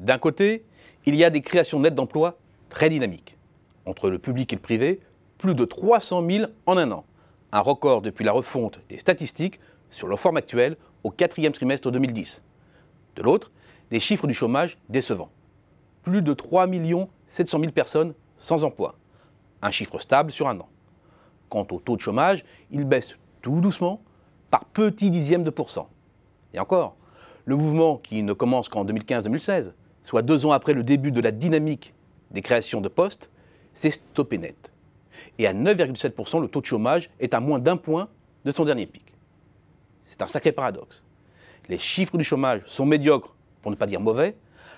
D'un côté, il y a des créations nettes d'emplois très dynamiques. Entre le public et le privé, plus de 300 000 en un an. Un record depuis la refonte des statistiques sur leur forme actuelle au 4e trimestre 2010. De l'autre, des chiffres du chômage décevants. Plus de 3 700 000 personnes sans emploi. Un chiffre stable sur un an. Quant au taux de chômage, il baisse tout doucement par petits dixièmes de %. Et encore, le mouvement qui ne commence qu'en 2015-2016, soit 2 ans après le début de la dynamique des créations de postes, s'est stoppé net. Et à 9,7%, le taux de chômage est à moins d'1 point de son dernier pic. C'est un sacré paradoxe. Les chiffres du chômage sont médiocres, pour ne pas dire mauvais,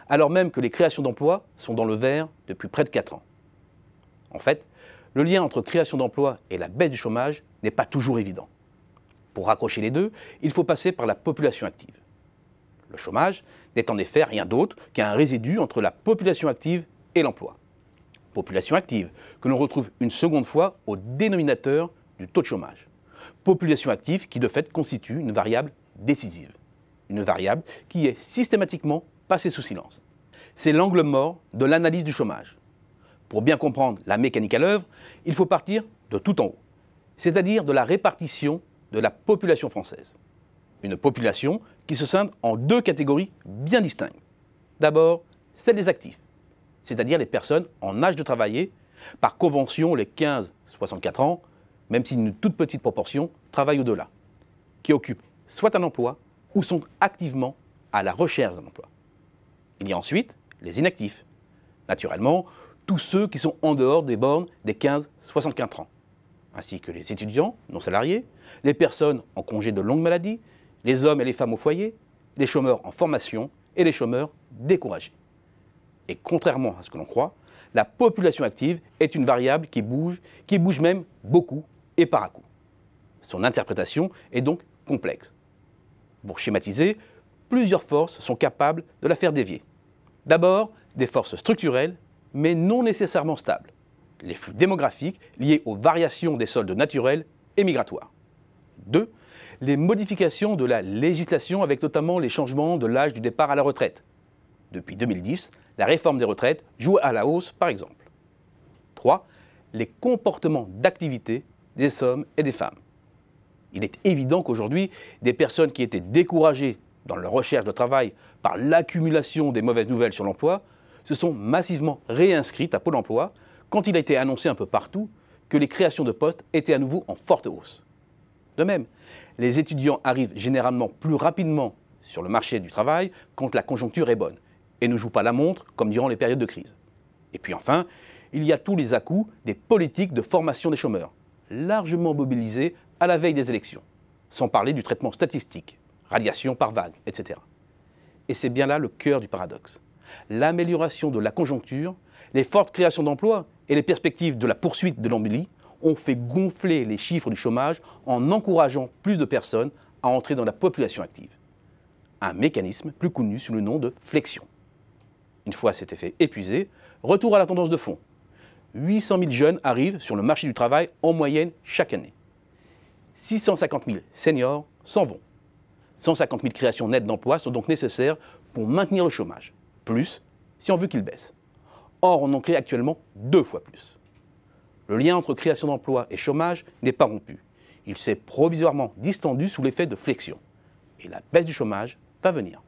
alors même que les créations d'emplois sont dans le vert depuis près de 4 ans. En fait, le lien entre création d'emplois et la baisse du chômage n'est pas toujours évident. Pour raccrocher les deux, il faut passer par la population active. Le chômage n'est en effet rien d'autre qu'un résidu entre la population active et l'emploi. Population active, que l'on retrouve une seconde fois au dénominateur du taux de chômage. Population active qui de fait constitue une variable décisive. Une variable qui est systématiquement passée sous silence. C'est l'angle mort de l'analyse du chômage. Pour bien comprendre la mécanique à l'œuvre, il faut partir de tout en haut, c'est-à-dire de la répartition de la population française. Une population qui se scinde en 2 catégories bien distinctes. D'abord, celle des actifs, c'est-à-dire les personnes en âge de travailler, par convention les 15-64 ans, même si une toute petite proportion travaille au-delà, qui occupent soit un emploi ou sont activement à la recherche d'un emploi. Il y a ensuite les inactifs, naturellement tous ceux qui sont en dehors des bornes des 15-64 ans, ainsi que les étudiants non salariés, les personnes en congé de longue maladie, les hommes et les femmes au foyer, les chômeurs en formation et les chômeurs découragés. Et contrairement à ce que l'on croit, la population active est une variable qui bouge même beaucoup et par à-coups. Son interprétation est donc complexe. Pour schématiser, plusieurs forces sont capables de la faire dévier. D'abord, des forces structurelles, mais non nécessairement stables. Les flux démographiques liés aux variations des soldes naturels et migratoires. 2. Les modifications de la législation avec notamment les changements de l'âge du départ à la retraite. Depuis 2010, la réforme des retraites joue à la hausse par exemple. 3. Les comportements d'activité des hommes et des femmes. Il est évident qu'aujourd'hui, des personnes qui étaient découragées dans leur recherche de travail par l'accumulation des mauvaises nouvelles sur l'emploi se sont massivement réinscrites à Pôle emploi quand il a été annoncé un peu partout que les créations de postes étaient à nouveau en forte hausse. De même, les étudiants arrivent généralement plus rapidement sur le marché du travail quand la conjoncture est bonne et ne jouent pas la montre comme durant les périodes de crise. Et puis enfin, il y a tous les à-coups des politiques de formation des chômeurs, largement mobilisées à la veille des élections, sans parler du traitement statistique, radiation par vague, etc. Et c'est bien là le cœur du paradoxe. L'amélioration de la conjoncture, les fortes créations d'emplois et les perspectives de la poursuite de l'embellie ont fait gonfler les chiffres du chômage en encourageant plus de personnes à entrer dans la population active. Un mécanisme plus connu sous le nom de flexion. Une fois cet effet épuisé, retour à la tendance de fond. 800 000 jeunes arrivent sur le marché du travail en moyenne chaque année. 650 000 seniors s'en vont. 150 000 créations nettes d'emplois sont donc nécessaires pour maintenir le chômage, plus si on veut qu'il baisse. Or, on en crée actuellement 2 fois plus. Le lien entre création d'emplois et chômage n'est pas rompu. Il s'est provisoirement distendu sous l'effet de flexion. Et la baisse du chômage va venir.